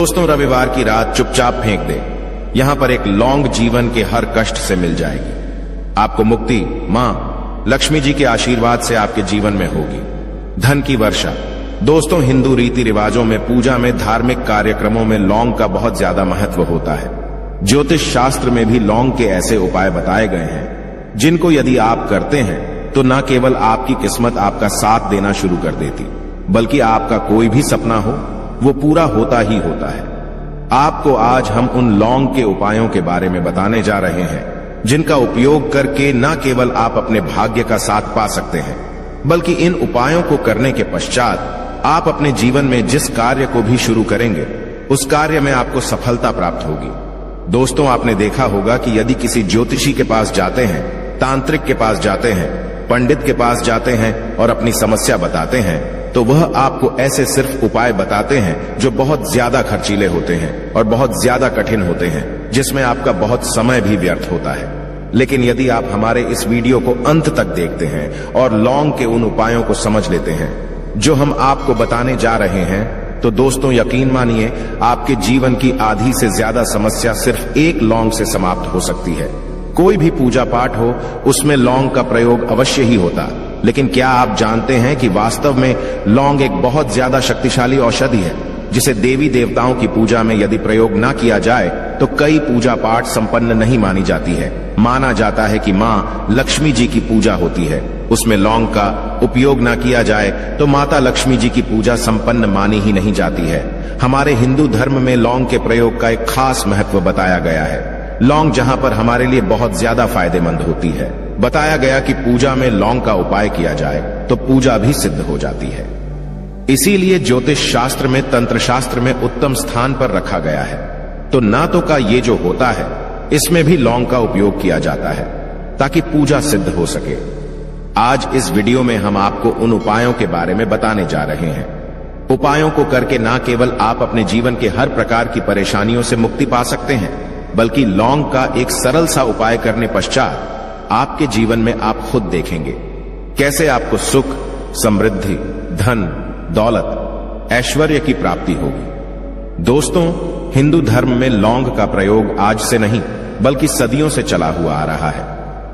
दोस्तों, रविवार की रात चुपचाप फेंक दे। यहां पर एक लौंग जीवन के हर कष्ट से मिल जाएगी। आपको मुक्ति मां लक्ष्मी जी के आशीर्वाद से आपके जीवन में होगी। धन की वर्षा। दोस्तों, हिंदू रीति रिवाजों में, पूजा में, धार्मिक कार्यक्रमों में लौंग का बहुत ज्यादा महत्व होता है। ज्योतिष शास्त्र में भी लौंग के ऐसे उपाय बताए गए हैं जिनको यदि आप करते हैं तो न केवल आपकी किस्मत आपका साथ देना शुरू कर देती, बल्कि आपका कोई भी सपना हो वो पूरा होता ही होता है। आपको आज हम उन लौंग के उपायों के बारे में बताने जा रहे हैं जिनका उपयोग करके न केवल आप अपने भाग्य का साथ पा सकते हैं, बल्कि इन उपायों को करने के पश्चात आप अपने जीवन में जिस कार्य को भी शुरू करेंगे उस कार्य में आपको सफलता प्राप्त होगी। दोस्तों, आपने देखा होगा कि यदि किसी ज्योतिषी के पास जाते हैं, तांत्रिक के पास जाते हैं, पंडित के पास जाते हैं और अपनी समस्या बताते हैं तो वह आपको ऐसे सिर्फ उपाय बताते हैं जो बहुत ज्यादा खर्चीले होते हैं और बहुत ज्यादा कठिन होते हैं, जिसमें आपका बहुत समय भी व्यर्थ होता है। लेकिन यदि आप हमारे इस वीडियो को अंत तक देखते हैं और लौंग के उन उपायों को समझ लेते हैं जो हम आपको बताने जा रहे हैं, तो दोस्तों यकीन मानिए आपके जीवन की आधी से ज्यादा समस्या सिर्फ एक लौंग से समाप्त हो सकती है। कोई भी पूजा पाठ हो उसमें लौंग का प्रयोग अवश्य ही होता, लेकिन क्या आप जानते हैं कि वास्तव में लौंग एक बहुत ज्यादा शक्तिशाली औषधि है जिसे देवी देवताओं की पूजा में यदि प्रयोग ना किया जाए तो कई पूजा पाठ संपन्न नहीं मानी जाती है। माना जाता है कि मां लक्ष्मी जी की पूजा होती है, उसमें लौंग का उपयोग ना किया जाए तो माता लक्ष्मी जी की पूजा संपन्न मानी ही नहीं जाती है। हमारे हिंदू धर्म में लौंग के प्रयोग का एक खास महत्व बताया गया है। लौंग जहां पर हमारे लिए बहुत ज्यादा फायदेमंद होती है, बताया गया कि पूजा में लौंग का उपाय किया जाए तो पूजा भी सिद्ध हो जाती है। इसीलिए ज्योतिष शास्त्र में, तंत्र शास्त्र में उत्तम स्थान पर रखा गया है। तो ना तो का ये जो होता है इसमें भी लौंग का उपयोग किया जाता है ताकि पूजा सिद्ध हो सके। आज इस वीडियो में हम आपको उन उपायों के बारे में बताने जा रहे हैं। उपायों को करके ना केवल आप अपने जीवन के हर प्रकार की परेशानियों से मुक्ति पा सकते हैं, बल्कि लौंग का एक सरल सा उपाय करने पश्चात आपके जीवन में आप खुद देखेंगे कैसे आपको सुख, समृद्धि, धन, दौलत, ऐश्वर्य की प्राप्ति होगी। दोस्तों, हिंदू धर्म में लौंग का प्रयोग आज से नहीं बल्कि सदियों से चला हुआ आ रहा है।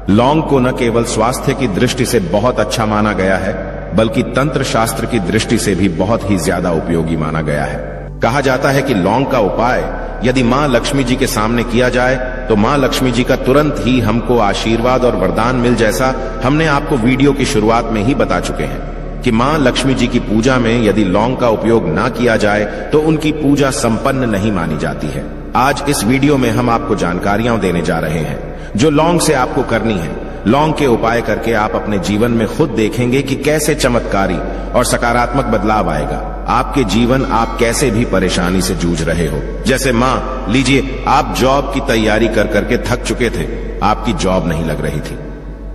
लौंग को न केवल स्वास्थ्य की दृष्टि से बहुत अच्छा माना गया है, बल्कि तंत्र शास्त्र की दृष्टि से भी बहुत ही ज्यादा उपयोगी माना गया है। कहा जाता है कि लौंग का उपाय यदि मां लक्ष्मी जी के सामने किया जाए तो मां लक्ष्मी जी का तुरंत ही हमको आशीर्वाद और वरदान मिल, जैसा हमने आपको वीडियो की शुरुआत में ही बता चुके हैं कि मां लक्ष्मी जी की पूजा में यदि लौंग का उपयोग ना किया जाए तो उनकी पूजा संपन्न नहीं मानी जाती है। आज इस वीडियो में हम आपको जानकारियां देने जा रहे हैं जो लौंग से आपको करनी है। लौंग के उपाय करके आप अपने जीवन में खुद देखेंगे कि कैसे चमत्कारी और सकारात्मक बदलाव आएगा। आपके जीवन, आप कैसे भी परेशानी से जूझ रहे हो, जैसे मां लीजिए आप जॉब की तैयारी कर करके थक चुके थे, आपकी जॉब नहीं लग रही थी,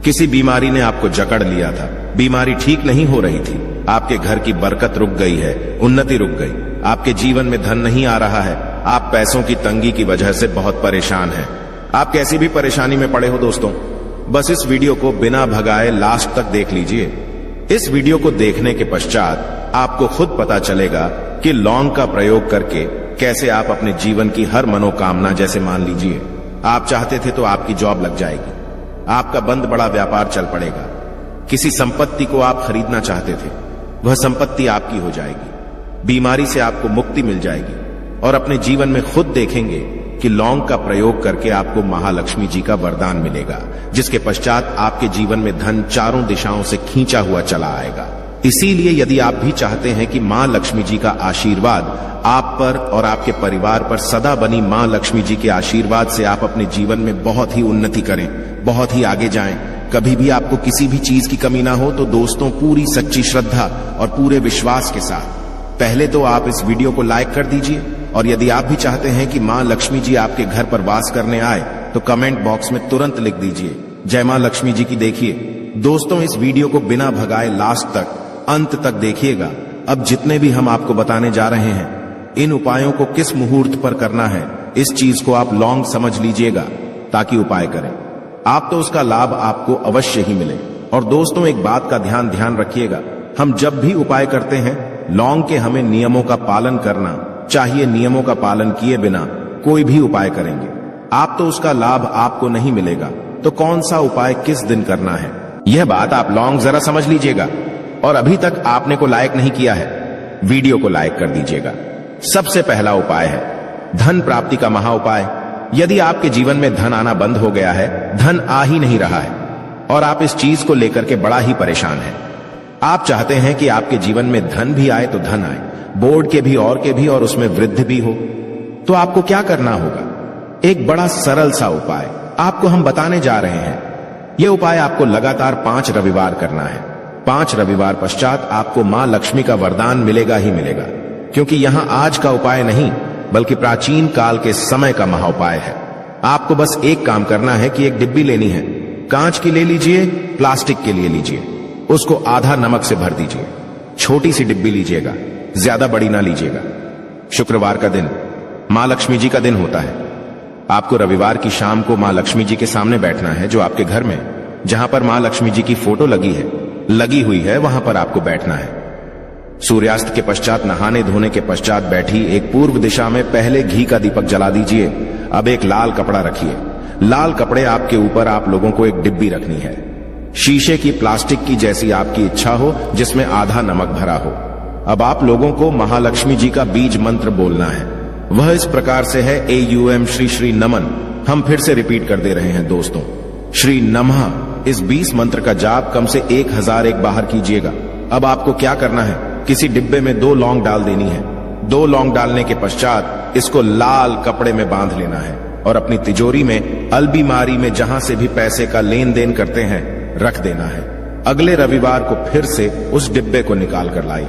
किसी बीमारी ने आपको जकड़ लिया था, बीमारी ठीक नहीं हो रही थी, आपके घर की बरकत रुक गई है, उन्नति रुक गई, आपके जीवन में धन नहीं आ रहा है, आप पैसों की तंगी की वजह से बहुत परेशान हैं। आप कैसी भी परेशानी में पड़े हो दोस्तों, बस इस वीडियो को बिना भगाए लास्ट तक देख लीजिए। इस वीडियो को देखने के पश्चात आपको खुद पता चलेगा कि लौंग का प्रयोग करके कैसे आप अपने जीवन की हर मनोकामना, जैसे मान लीजिए आप चाहते थे तो आपकी जॉब लग जाएगी, आपका बंद बड़ा व्यापार चल पड़ेगा, किसी संपत्ति को आप खरीदना चाहते थे वह संपत्ति आपकी हो जाएगी, बीमारी से आपको मुक्ति मिल जाएगी और अपने जीवन में खुद देखेंगे कि लौंग का प्रयोग करके आपको महालक्ष्मी जी का वरदान मिलेगा, जिसके पश्चात आपके जीवन में धन चारों दिशाओं से खींचा हुआ चला आएगा। इसीलिए यदि आप भी चाहते हैं कि मां लक्ष्मी जी का आशीर्वाद आप पर और आपके परिवार पर सदा बनी मां लक्ष्मी जी के आशीर्वाद से आप अपने जीवन में बहुत ही उन्नति करें, बहुत ही आगे जाएं, कभी भी आपको किसी भी चीज की कमी ना हो, तो दोस्तों पूरी सच्ची श्रद्धा और पूरे विश्वास के साथ पहले तो आप इस वीडियो को लाइक कर दीजिए, और यदि आप भी चाहते हैं कि मां लक्ष्मी जी आपके घर पर वास करने आए तो कमेंट बॉक्स में तुरंत लिख दीजिए जय मां लक्ष्मी जी की। देखिए दोस्तों, इस वीडियो को बिना भगाए लास्ट तक, अंत तक देखिएगा। अब जितने भी हम आपको बताने जा रहे हैं, इन उपायों को किस मुहूर्त पर करना है, इस चीज को आप लौंग समझ लीजिएगा ताकि उपाय करें, आप तो उसका लाभ आपको अवश्य ही मिले। और दोस्तों, एक बात का ध्यान रखिएगा, हम जब भी उपाय करते हैं लौंग के हमें नियमों का पालन करना चाहिए नियमों का पालन किए बिना कोई भी उपाय करेंगे, आप तो उसका लाभ आपको नहीं मिलेगा। तो कौन सा उपाय किस दिन करना है, यह बात आप लॉन्ग जरा समझ लीजिएगा। और अभी तक आपने को लाइक नहीं किया है, वीडियो को लाइक कर दीजिएगा। सबसे पहला उपाय है धन प्राप्ति का महा उपाय। यदि आपके जीवन में धन आना बंद हो गया है, धन आ ही नहीं रहा है और आप इस चीज को लेकर के बड़ा ही परेशान हैं, आप चाहते हैं कि आपके जीवन में धन भी आए तो धन आए, बोर्ड के भी और उसमें वृद्धि भी हो, तो आपको क्या करना होगा? एक बड़ा सरल सा उपाय आपको हम बताने जा रहे हैं। यह उपाय आपको लगातार 5 रविवार करना है। 5 रविवार पश्चात आपको मां लक्ष्मी का वरदान मिलेगा ही मिलेगा, क्योंकि यहां आज का उपाय नहीं बल्कि प्राचीन काल के समय का महा उपाय है। आपको बस एक काम करना है कि एक डिब्बी लेनी है, कांच की ले लीजिए, प्लास्टिक के लिए लीजिए, उसको आधा नमक से भर दीजिए। छोटी सी डिब्बी लीजिएगा, ज्यादा बड़ी ना लीजिएगा। शुक्रवार का दिन मां लक्ष्मी जी का दिन होता है। आपको रविवार की शाम को मां लक्ष्मी जी के सामने बैठना है, जो आपके घर में जहां पर मां लक्ष्मी जी की फोटो लगी हुई है वहां पर आपको बैठना है। सूर्यास्त के पश्चात नहाने धोने के पश्चात बैठी एक पूर्व दिशा में पहले घी का दीपक जला दीजिए। अब एक लाल कपड़ा रखिए। लाल कपड़े आपके ऊपर आप लोगों को एक डिब्बी रखनी है, शीशे की, प्लास्टिक की, जैसी आपकी इच्छा हो, जिसमें आधा नमक भरा हो। अब आप लोगों को महालक्ष्मी जी का बीज मंत्र बोलना है। वह इस प्रकार से है, AUM श्री श्री नमन। हम फिर से रिपीट कर दे रहे हैं दोस्तों, श्री नमः। इस 20 मंत्र का जाप कम से 1001 बाहर कीजिएगा। अब आपको क्या करना है, किसी डिब्बे में 2 लौंग डाल देनी है। 2 लौंग डालने के पश्चात इसको लाल कपड़े में बांध लेना है और अपनी तिजोरी में, अलमारी में, जहां से भी पैसे का लेन देन करते हैं, रख देना है। अगले रविवार को फिर से उस डिब्बे को निकाल कर लाइए।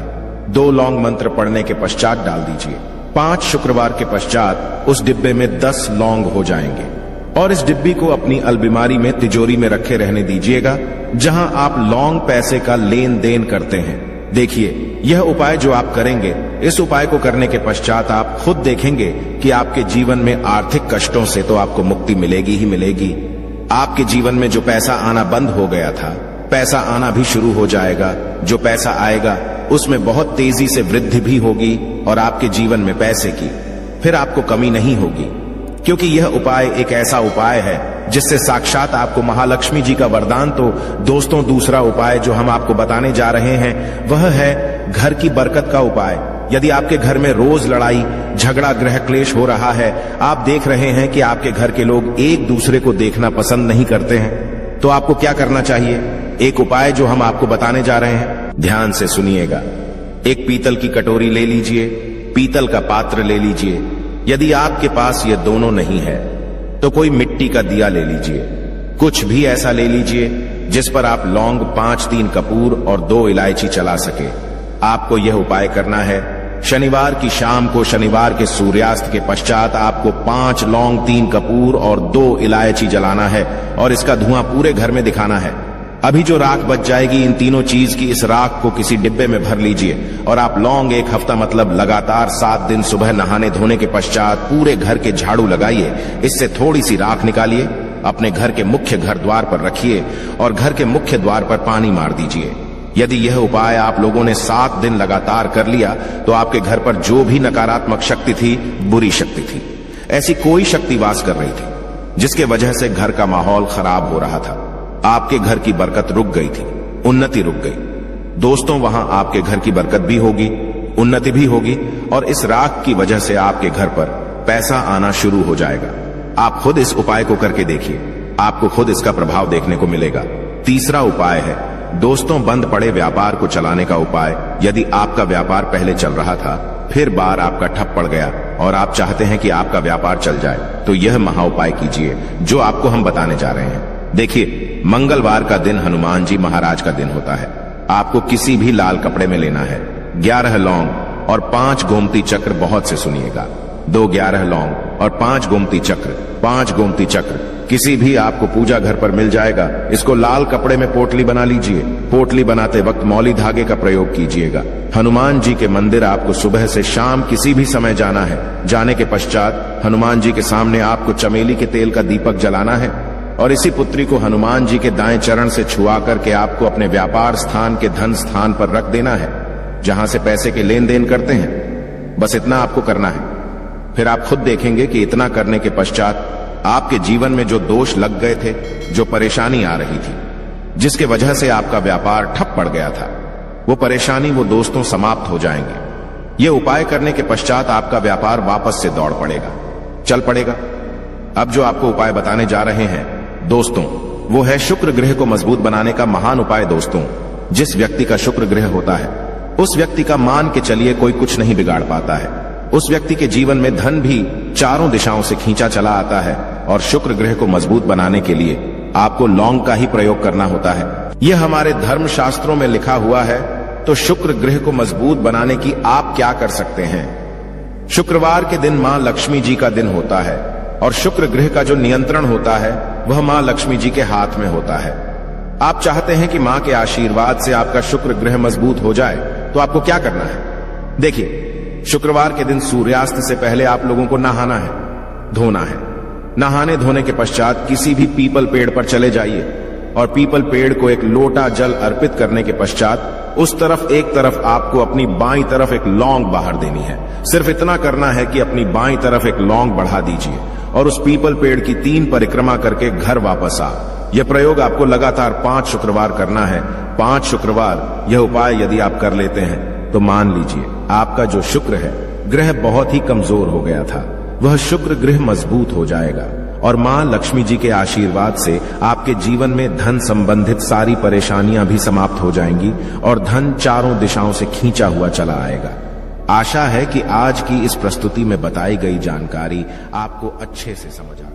2 लौंग मंत्र पढ़ने के पश्चात डाल दीजिए। 5 शुक्रवार के पश्चात उस डिब्बे में 10 लौंग हो जाएंगे और इस डिब्बी को अपनी अलमारी में, तिजोरी में रखे रहने दीजिएगा, जहां आप लौंग पैसे का लेन देन करते हैं। देखिए, यह उपाय जो आप करेंगे, इस उपाय को करने के पश्चात आप खुद देखेंगे कि आपके जीवन में आर्थिक कष्टों से तो आपको मुक्ति मिलेगी ही मिलेगी। आपके जीवन में जो पैसा आना बंद हो गया था, पैसा आना भी शुरू हो जाएगा। जो पैसा आएगा उसमें बहुत तेजी से वृद्धि भी होगी और आपके जीवन में पैसे की फिर आपको कमी नहीं होगी, क्योंकि यह उपाय एक ऐसा उपाय है जिससे साक्षात आपको महालक्ष्मी जी का वरदान। तो दोस्तों, दूसरा उपाय जो हम आपको बताने जा रहे हैं वह है घर की बरकत का उपाय। यदि आपके घर में रोज लड़ाई झगड़ा गृह क्लेश हो रहा है, आप देख रहे हैं कि आपके घर के लोग एक दूसरे को देखना पसंद नहीं करते हैं, तो आपको क्या करना चाहिए? एक उपाय जो हम आपको बताने जा रहे हैं, ध्यान से सुनिएगा। एक पीतल की कटोरी ले लीजिए, पीतल का पात्र ले लीजिए। यदि आपके पास ये दोनों नहीं है तो कोई मिट्टी का दिया ले लीजिए। कुछ भी ऐसा ले लीजिए जिस पर आप लौंग, 5-3 कपूर और 2 इलायची चला सके। आपको यह उपाय करना है शनिवार की शाम को। शनिवार के सूर्यास्त के पश्चात आपको 5 लौंग, 3 कपूर और 2 इलायची जलाना है और इसका धुआं पूरे घर में दिखाना है। अभी जो राख बच जाएगी, इन तीनों चीज की, इस राख को किसी डिब्बे में भर लीजिए और आप लौंग 1 हफ्ता मतलब लगातार 7 दिन सुबह नहाने धोने के पश्चात पूरे घर के झाड़ू लगाइए। इससे थोड़ी सी राख निकालिए, अपने घर के मुख्य घर द्वार पर रखिए और घर के मुख्य द्वार पर पानी मार दीजिए। यदि यह उपाय आप लोगों ने 7 दिन लगातार कर लिया तो आपके घर पर जो भी नकारात्मक शक्ति थी, बुरी शक्ति थी, ऐसी कोई शक्ति वास कर रही थी जिसके वजह से घर का माहौल खराब हो रहा था, आपके घर की बरकत रुक गई थी, उन्नति रुक गई। दोस्तों, वहां आपके घर की बरकत भी होगी, उन्नति भी होगी और इस राख की वजह से आपके घर पर पैसा आना शुरू हो जाएगा। आप खुद इस उपाय को करके देखिए, आपको खुद इसका प्रभाव देखने को मिलेगा। तीसरा उपाय है दोस्तों, बंद पड़े व्यापार को चलाने का उपाय। यदि आपका व्यापार पहले चल रहा था, फिर बार आपका ठप पड़ गया और आप चाहते हैं कि आपका व्यापार चल जाए, तो यह महा उपाय कीजिए जो आपको हम बताने जा रहे हैं। देखिए, मंगलवार का दिन हनुमान जी महाराज का दिन होता है। आपको किसी भी लाल कपड़े में लेना है 11 लौंग और 5 गोमती चक्र। बहुत से सुनिएगा, 2 11 लौंग और 5 गोमती चक्र। 5 गोमती चक्र किसी भी आपको पूजा घर पर मिल जाएगा। इसको लाल कपड़े में पोटली बना लीजिए। पोटली बनाते वक्त मौली धागे का प्रयोग कीजिएगा। हनुमान जी के मंदिर आपको सुबह से शाम किसी भी समय जाना है। जाने के पश्चात हनुमान जी के सामने आपको चमेली के तेल का दीपक जलाना है और इसी पुत्री को हनुमान जी के दाएं चरण से छुआ करके आपको अपने व्यापार स्थान के धन स्थान पर रख देना है, जहां से पैसे के लेन देन करते हैं। बस इतना आपको करना है। फिर आप खुद देखेंगे कि इतना करने के पश्चात आपके जीवन में जो दोष लग गए थे, जो परेशानी आ रही थी, जिसके वजह से आपका व्यापार ठप पड़ गया था, वो परेशानी, वो दोस्तों समाप्त हो जाएंगे। ये उपाय करने के पश्चात आपका व्यापार वापस से दौड़ पड़ेगा, चल पड़ेगा। अब जो आपको उपाय बताने जा रहे हैं दोस्तों, वो है शुक्र ग्रह को मजबूत बनाने का महान उपाय। दोस्तों, जिस व्यक्ति का शुक्र ग्रह होता है, उस व्यक्ति का मान के चलिए कोई कुछ नहीं बिगाड़ पाता है। उस व्यक्ति के जीवन में धन भी चारों दिशाओं से खींचा चला आता है। और शुक्र ग्रह को मजबूत बनाने के लिए आपको लौंग का ही प्रयोग करना होता है। यह हमारे धर्म शास्त्रों में लिखा हुआ है। तो शुक्र ग्रह को मजबूत बनाने की आप क्या कर सकते हैं? शुक्रवार के दिन मां लक्ष्मी जी का दिन होता है और शुक्र ग्रह का जो नियंत्रण होता है वह मां लक्ष्मी जी के हाथ में होता है। आप चाहते हैं कि मां के आशीर्वाद से आपका शुक्र ग्रह मजबूत हो जाए, तो आपको क्या करना है? देखिए, शुक्रवार के दिन सूर्यास्त से पहले आप लोगों को नहाना है, धोना है। नहाने धोने के पश्चात किसी भी पीपल पेड़ पर चले जाइए और पीपल पेड़ को एक लोटा जल अर्पित करने के पश्चात उस तरफ एक तरफ आपको अपनी बाईं तरफ एक लौंग बाहर देनी है। सिर्फ इतना करना है कि अपनी बाईं तरफ एक लौंग बढ़ा दीजिए और उस पीपल पेड़ की 3 परिक्रमा करके घर वापस आ। यह प्रयोग आपको लगातार 5 शुक्रवार करना है। 5 शुक्रवार यह उपाय यदि आप कर लेते हैं तो मान लीजिए आपका जो शुक्र है ग्रह बहुत ही कमजोर हो गया था, वह शुक्र ग्रह मजबूत हो जाएगा और मां लक्ष्मी जी के आशीर्वाद से आपके जीवन में धन संबंधित सारी परेशानियां भी समाप्त हो जाएंगी और धन चारों दिशाओं से खींचा हुआ चला आएगा। आशा है कि आज की इस प्रस्तुति में बताई गई जानकारी आपको अच्छे से समझ आ